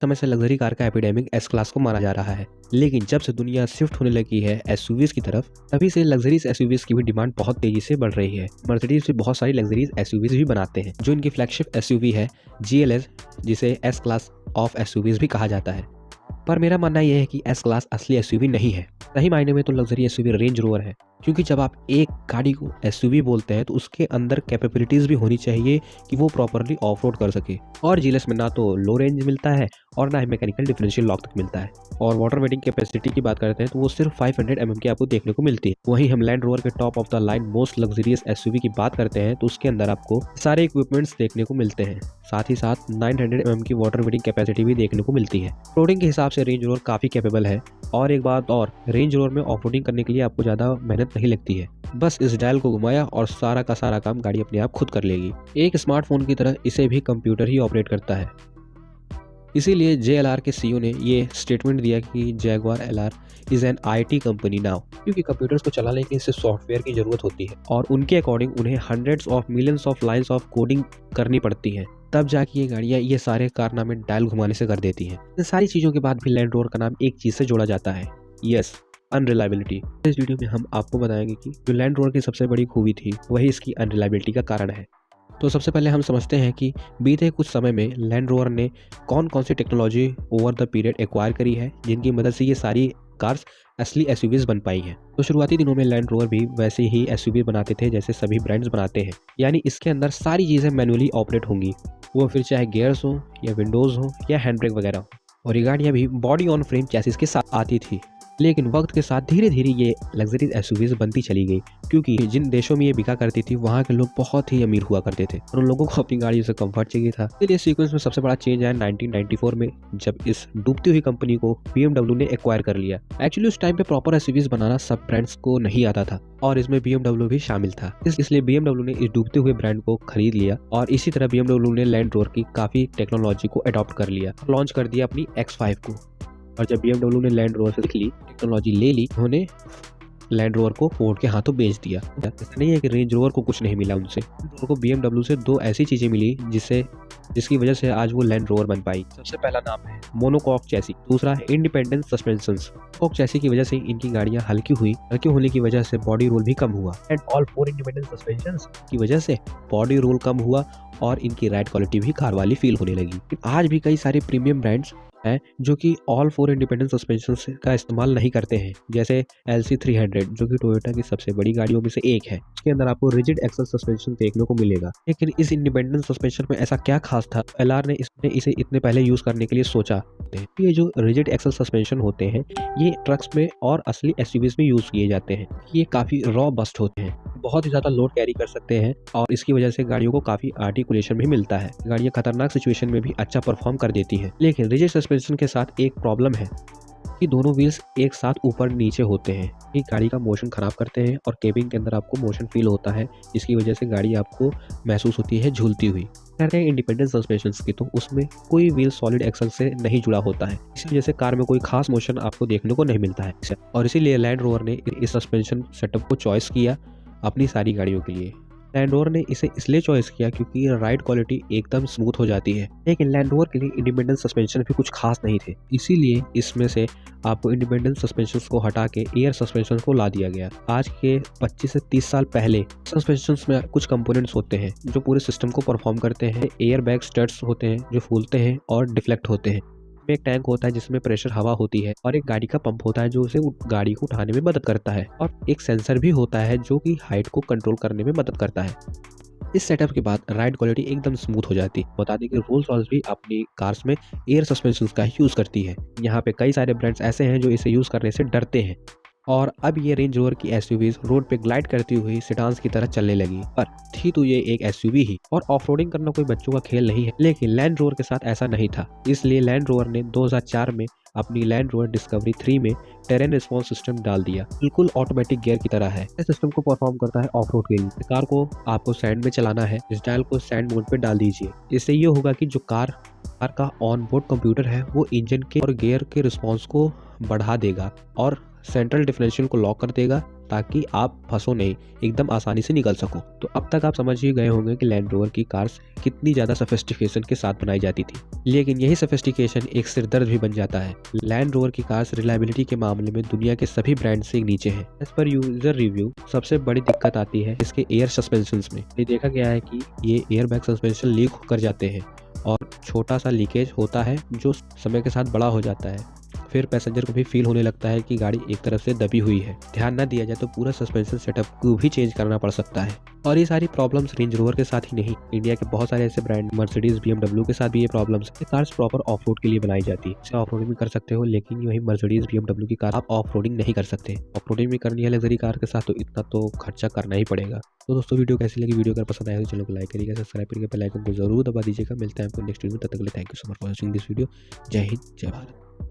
समय से luxury car का एपिडेमिक एस क्लास को माना जा रहा है, लेकिन जब से दुनिया शिफ्ट होने लगी है एसयूवीज की तरफ, तभी से लग्जरीज एसयूवीज की भी डिमांड बहुत तेजी से बढ़ रही है। मर्सिडीज भी बहुत सारी लग्जरीज एसयूवीज भी बनाते हैं, जो इनकी फ्लैगशिप एसयूवी है जीएलएस, जिसे एस क्लास ऑफ एसयूवीज भी कहा जाता है। पर मेरा मानना यह है कि एस क्लास असली एसयूवी नहीं है। सही मायने में तो लग्जरी एसयूवी रेंज रोवर है, क्योंकि जब आप एक गाड़ी को एसयूवी बोलते हैं तो उसके अंदर कैपेबिलिटीज भी होनी चाहिए कि वो प्रॉपरली ऑफ रोड कर सके। और जीएलएस में ना तो लो रेंज मिलता है और ना ही मैकेनिकल डिफरेंशियल लॉक तक मिलता है। और वाटर वेटिंग कैपेसिटी की बात करते हैं तो वो सिर्फ 500 mm की आपको देखने को मिलती है। वहीं हम लैंड रोवर के top of the line most luxurious SUV की बात करते हैं तो उसके अंदर आपको सारे इक्विपमेंट्स देखने को मिलते हैं, साथ ही साथ 900 mm की वाटर वेटिंग कैपेसिटी भी देखने को मिलती है। रोडिंग के हिसाब से रेंज रोवर काफी कैपेबल है। और एक बात और, रेंज रोवर में ऑफ रोडिंग करने के लिए आपको ज्यादा मेहनत नहीं लगती है, बस इस डायल को घुमाया और सारा का सारा काम गाड़ी अपने आप खुद कर लेगी। एक स्मार्टफोन की तरह इसे भी कंप्यूटर ही ऑपरेट करता है। इसीलिए JLR के सीईओ ने ये स्टेटमेंट दिया कि Jaguar LR is an IT company now, क्योंकि कंप्यूटर्स को चलाने के लिए इसे सॉफ्टवेयर की जरूरत होती है और उनके अकॉर्डिंग उन्हें hundreds of millions of lines of coding करनी पड़ती है, तब जाके ये गाड़ियाँ ये सारे कारनामे डायल घुमाने से कर देती हैं। इन सारी चीज़ों के बाद भी लैंड रोवर का नाम एक चीज़ से जोड़ा जाता है, यस, अनरिलायबिलिटी। इस वीडियो में हम आपको बताएंगे कि जो लैंड रोवर की सबसे बड़ी खूबी थी वही इसकी अनरिलायबिलिटी का कारण है। तो सबसे पहले हम समझते हैं कि बीते कुछ समय में लैंड रोवर ने कौन कौन सी technology over the period acquire करी है, जिनकी मदद से ये सारी कार्स असली एसयूवीज बन पाई हैं। तो शुरुआती दिनों में लैंड रोवर भी वैसे ही एसयूवी बनाते थे जैसे सभी ब्रांड्स बनाते हैं, यानी इसके अंदर सारी चीज़ें मैनुअली ऑपरेट होंगी, वो फिर चाहे गियर्स हो या विंडोज़ हो या हैंड ब्रेक वगैरह हो। और ये गाड़ियाँ भी बॉडी ऑन फ्रेम चैसिस के साथ आती थी। लेकिन वक्त के साथ धीरे धीरे ये लग्जरीज एसयूवीज बनती चली गई, क्योंकि जिन देशों में ये बिका करती थी वहाँ के लोग बहुत ही अमीर हुआ करते थे और उन लोगों को अपनी गाड़ियों से कंफर्ट चाहिए था। इसलिए सीक्वेंस में सबसे बड़ा चेंज आया 1994 में, जब इस डूबती हुई कंपनी को BMW ने एक्वायर कर लिया। एक्चुअली उस टाइम पे प्रॉपर एसयूवीज बनाना सब ब्रांड्स को नहीं आता था और इसमें BMW भी शामिल था। इसलिए BMW ने इस डूबते हुए ब्रांड को खरीद लिया और इसी तरह BMW ने लैंड रोवर की काफी टेक्नोलॉजी को अडॉप्ट कर लिया, लॉन्च कर दिया अपनी X5 को। और जब BMW ने लैंड रोवर से सीख ली, टेक्नोलॉजी ले ली, उन्होंने लैंड रोवर को फोर्ड के हाथों बेच दिया। ऐसा नहीं है कि रेंज रोवर को कुछ नहीं मिला उनसे, उनको BMW से दो ऐसी चीजें मिली जिसकी वजह से आज वो लैंड रोवर बन पाई। सबसे पहला नाम है मोनोकॉक चैसी, दूसरा है इंडिपेंडेंट सस्पेंशंस। कॉक चैसी की वजह से इनकी गाड़ियां हल्की हुई, हल्की होने की वजह से बॉडी रोल भी कम हुआ एंड ऑल 4 इंडिपेंडेंट सस्पेंशंस की वजह से बॉडी रोल कम हुआ और इनकी राइड क्वालिटी भी कार वाली फील होने लगी। आज भी कई सारे प्रीमियम ब्रांड्स हैं जो कि ऑल 4 इंडिपेंडेंट सस्पेंशन का इस्तेमाल नहीं करते हैं, जैसे LC300 जो कि टोयोटा की सबसे बड़ी गाड़ियों में से एक है। उसके अंदर आपको रिजिड एक्सल सस्पेंशन देखने को मिलेगा। लेकिन इस इंडिपेंडेंट सस्पेंशन में ऐसा क्या खास था LR ने इसे इतने पहले यूज करने के लिए सोचा। ये जो रिजिड एक्सल सस्पेंशन होते हैं ये ट्रक्स में और असली एसयूवीज में यूज किए जाते हैं। ये काफी रॉ बस्ट होते हैं, बहुत ही ज्यादा लोड कैरी कर सकते हैं और इसकी वजह से गाड़ियों को काफी आर्टिकुलेशन भी मिलता है। गाड़ियां खतरनाक सिचुएशन में भी अच्छा परफॉर्म कर देती हैं। लेकिन रिजिड सस्पेंशन के साथ एक प्रॉब्लम है कि दोनों व्हील्स एक साथ ऊपर नीचे होते हैं। ये गाड़ी का मोशन खराब करते हैं और केबिन के अंदर आपको मोशन फील होता है, जिसकी वजह से गाड़ी आपको महसूस होती है झूलती हुई। कहते हैं इंडिपेंडेंट सस्पेंशन की, तो उसमें कोई व्हील सॉलिड एक्सल से नहीं जुड़ा होता है, इसी वजह से कार में कोई खास मोशन आपको देखने को नहीं मिलता है। और इसीलिए लैंड रोवर ने इस सस्पेंशन सेटअप को चॉइस किया अपनी सारी गाड़ियों के लिए। लैंड रोवर ने इसे इसलिए चॉइस किया क्योंकि राइड क्वालिटी एकदम स्मूथ हो जाती है। लेकिन लैंड रोवर के लिए इंडिपेंडेंट सस्पेंशन भी कुछ खास नहीं थे, इसीलिए इसमें से आपको इंडिपेंडेंट सस्पेंशन को हटा के एयर सस्पेंशन को ला दिया गया। आज के 25 से 30 साल पहले सस्पेंशन में कुछ कंपोनेंट्स होते हैं जो पूरे सिस्टम को परफॉर्म करते हैं। एयर बैग स्टड्स होते हैं जो फूलते हैं और डिफ्लेक्ट होते हैं। एक टैंक होता है जिसमें प्रेशर हवा होती है और एक गाड़ी का पंप होता है जो उसे गाड़ी को उठाने में मदद करता है, और एक सेंसर भी होता है जो कि हाइट को कंट्रोल करने में मदद करता है। इस सेटअप के बाद राइड क्वालिटी एकदम स्मूथ हो जाती है। बता दें कि रोल्स रॉयस भी अपनी कार्स में एयर सस्पेंशन का यूज करती है। यहाँ पे कई सारे ब्रांड्स ऐसे हैं जो इसे यूज करने से डरते हैं और अब ये रेंज रोवर की एसयूवीज रोड पे ग्लाइड करती हुई सेडान्स की तरह चलने लगी। पर थी तो ये एक एसयूवी ही, और ऑफरोडिंग करना कोई बच्चों का खेल नहीं है। लेकिन लैंड रोवर के साथ ऐसा नहीं था, इसलिए लैंड रोवर ने 2004 में अपनी लैंड रोवर डिस्कवरी 3 में टेरेन रिस्पॉन्स सिस्टम डाल दिया। बिल्कुल ऑटोमेटिक गियर की तरह है। इस सिस्टम को परफॉर्म करता है ऑफ रोड के लिए। कार को आपको सैंड में चलाना है, इस डायल को सैंड मोड पे डाल दीजिए। इससे ये होगा कि जो कार का ऑन बोर्ड कंप्यूटर है वो इंजन के और गियर के रिस्पॉन्स को बढ़ा देगा और सेंट्रल डिफरेंशियल को लॉक कर देगा ताकि आप फंसो नहीं, एकदम आसानी से निकल सको। तो अब तक आप समझ ही गए होंगे कि लैंड रोवर की कार्स कितनी ज़्यादा सोफिस्टिकेशन के साथ बनाई जाती थी, लेकिन यही सोफिस्टिकेशन एक सिरदर्द भी बन जाता है। लैंड रोवर की कार्स रिलायबिलिटी के मामले में दुनिया के सभी ब्रांड से नीचे हैं। एज पर यूजर रिव्यू सबसे बड़ी दिक्कत आती है इसके एयर सस्पेंशन में। ये देखा गया है कि ये एयर बैग सस्पेंशन लीक होकर जाते हैं और छोटा सा लीकेज होता है जो समय के साथ बड़ा हो जाता है। फिर पैसेंजर को भी फील होने लगता है कि गाड़ी एक तरफ से दबी हुई है। ध्यान न दिया जाए तो पूरा सस्पेंशन सेटअप को भी चेंज करना पड़ सकता है। और ये सारी प्रॉब्लम्स रेंज रोवर के साथ ही नहीं, इंडिया के बहुत सारे ऐसे ब्रांड मर्सिडीज BMW के साथ भी ये प्रॉब्लम्स है। कार्स प्रॉपर ऑफ रोड के लिए बनाई जाती है, इसे ऑफ रोडिंग भी कर सकते हो, लेकिन वही मर्सिडीज BMW की कार आप ऑफ रोडिंग नहीं कर सकते। ऑफ रोडिंग भी करनी है लग्जरी कार के साथ तो इतना तो खर्चा करना ही पड़ेगा। तो दोस्तों वीडियो कैसी लगी, वीडियो अगर पसंद आया तो चैनल को लाइक करिएगा, सब्सक्राइब करिएगा, बेल आइकन को जरूर दबा दीजिएगा। मिलते हैं आपको नेक्स्ट वीडियो में, तब तक के लिए thank you so much for watching this video. जय हिंद, जय भारत।